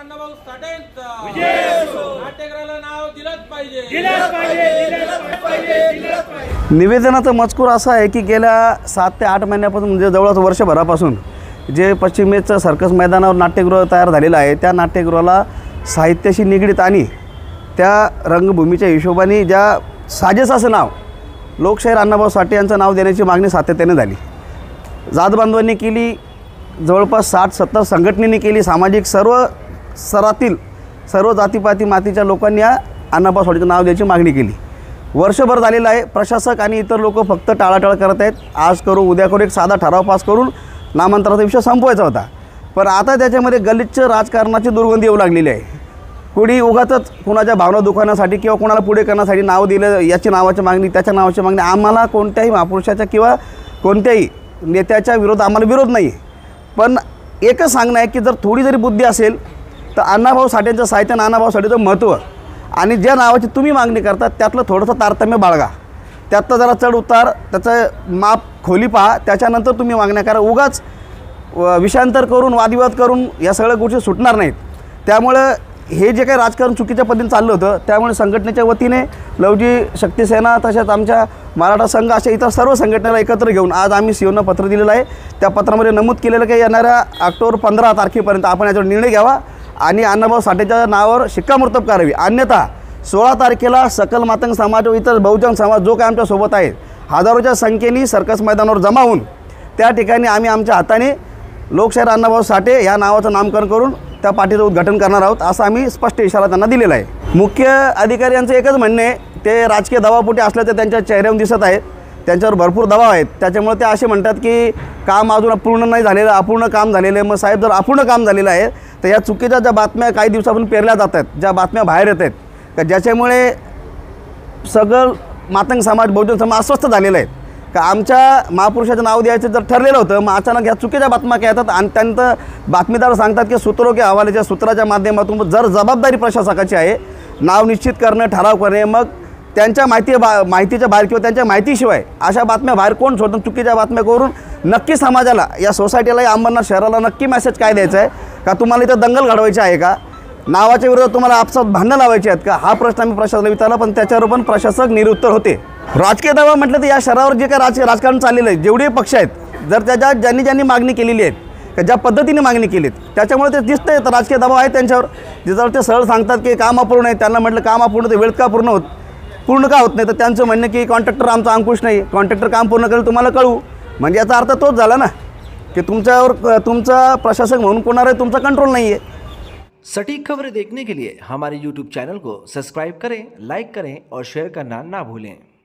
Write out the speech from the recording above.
अण्णाभाऊ साठेंचा नाट्यगृहाला नाव दिलंच पाहिजे। निवेदनाचा मजकूर असा आहे की गेल्या 7 ते 8 महिन्यापासून म्हणजे जवळपास वर्षभरापासून जे पश्चिमेचं सर्कस मैदानावर नाट्यगृह तयार झालेलं आहे त्या नाट्यगृहाला साहित्याशी निगडीत आणि त्या रंगभूमीच्या हिशोबाने ज्या साजेसाचं नाव लोकशाहीर अण्णाभाऊ साठे यांचं नाव देण्याची मागणी सातत्याने झाली। जातबांधवांनी केली, जवळपास 60-70 संघटनेने केली, सामाजिक सर्व स्तरातील सर्व जातीपाती मातीच्या लोकांनी या अण्णाभाऊ साठेचं नाव द्यायची मागणी केली। वर्षभर झालेलं आहे। प्रशासक आणि इतर लोक फक्त टाळाटाळ करत आहेत। आज करू उद्या करू एक साधा ठराव पास करून नामांतराचा विषय संपवायचा होता, पण आता त्याच्यामध्ये गलिच्छ राजकारणाची दुर्गंधी येऊ लागलेली आहे। कोणी उगाचच कुणाच्या भावना दुखवण्यासाठी किंवा कुणाला पुढे करण्यासाठी नाव दिलं, याची नावाची मागणी त्याच्या नावाची मागणी। आम्हाला कोणत्याही महापुरुषाच्या किंवा कोणत्याही नेत्याच्या विरोध आम्हाला विरोध नाही, पण एकच सांगणं आहे की जर थोडी जरी बुद्धी असेल तर अण्णाभाऊ साठेंचं साहित्य आणि अण्णाभाऊ साठेचं महत्त्व आणि ज्या नावाची तुम्ही मागणी करता त्यातलं थोडंसं तारतम्य बाळगा, त्यातलं जरा चढ उतार त्याचं माप खोली पहा, त्याच्यानंतर तुम्ही मागण्या करा। उगाच विषयांतर करून वादविवाद करून या सगळ्या गोष्टी सुटणार नाहीत। त्यामुळं हे जे काही राजकारण चुकीच्या पद्धतीने चाललं होतं त्यामुळे संघटनेच्या वतीने लवजी शक्ती सेना तसेच आमच्या मराठा संघ अशा इतर सर्व संघटनेला एकत्र घेऊन आज आम्ही सीओना पत्र दिलेलं आहे। त्या पत्रामध्ये नमूद केलेलं की येणाऱ्या ऑक्टोबर 15 तारखेपर्यंत आपण याच्यावर निर्णय घ्यावा आणि अण्णाभाऊ साठेच्या नावावर शिक्कामोर्तब करावी, अन्यथा 16 तारखेला सकल मातंग समाज व इतर बहुजन समाज जो काय आमच्यासोबत आहे हजारोच्या संख्येने सर्कस मैदानावर जमा होऊन त्या ठिकाणी आम्ही आमच्या हाताने लोकशाहीर अण्णाभाऊ साठे या नावाचं नामकरण करून त्या पार्टीचं उद्घाटन करणार आहोत, असा आम्ही स्पष्ट इशारा त्यांना दिलेला आहे। मुख्य अधिकारी यांचं एकच म्हणणं आहे, ते राजकीय दबावपोटी असल्याचं त्यांच्या चेहऱ्यावर दिसत आहेत, त्यांच्यावर भरपूर दबाव आहेत, त्याच्यामुळे ते असे म्हणतात की काम अजून पूर्ण नाही झालेलं, अपूर्ण काम झालेलं आहे। मग साहेब जर अपूर्ण काम झालेलं आहे तर या चुकीच्या ज्या बातम्या काही दिवसापासून पेरल्या जात आहेत, ज्या बातम्या बाहेर येत आहेत का ज्याच्यामुळे सगळं मातंग समाज बहुजन समाज अस्वस्थ झालेला आहे का आमच्या महापुरुषाचं नाव द्यायचं जर ठरलेलं होतं, मग अचानक ह्या चुकीच्या बातम्या काय येतात आणि त्यानंतर बातमीदार सांगतात की सूत्रों के हवालेच्या सूत्राच्या माध्यमातून जर जबाबदारी प्रशासकाची आहे नाव निश्चित करणं ठराव करणे, मग त्यांच्या माहितीच्या बाहेर किंवा त्यांच्या माहितीशिवाय अशा बातम्या बाहेर कोण सोडतात? चुकीच्या बातम्या करून नक्की समाजाला या सोसायटीला या अंबरनाथ शहराला नक्की मेसेज काय द्यायचा आहे का तुम्हाला इथं दंगल घडवायची आहे का, नावाच्या विरोधात तुम्हाला आपसात भांडणं लावायची आहेत का? हा प्रश्न आम्ही प्रशासनाला विचारला, पण त्याच्यावर पण प्रशासक निरुत्तर होते। राजकीय दबाव म्हटलं तर या शहरावर जे काही राजकारण चाललेलं आहे, जेवढे पक्ष आहेत, जर त्याच्या ज्यांनी मागणी केलेली आहे का ज्या पद्धतीने मागणी केलीत त्याच्यामुळे ते दिसतंय तर राजकीय दबाव आहे त्यांच्यावर। जर ते सरळ सांगतात की काम अपूर्ण आहे, त्यांना म्हटलं काम अपूर्ण तर वेळेत का पूर्ण का होत नाही, तर त्यांचं म्हणणं की कॉन्ट्रॅक्टर आमचा अंकुश नाही, कॉन्ट्रॅक्टर काम पूर्ण करेल तुम्हाला कळवू, म्हणजे याचा अर्थ तोच झाला ना कि तुमच्यावर तुमचा प्रशासक म्हणून कोणावर तुमचा कंट्रोल नहीं है। सटीक खबरें देखने के लिए हमारे YouTube चैनल को सब्सक्राइब करें, लाइक करें और शेयर करना ना भूलें।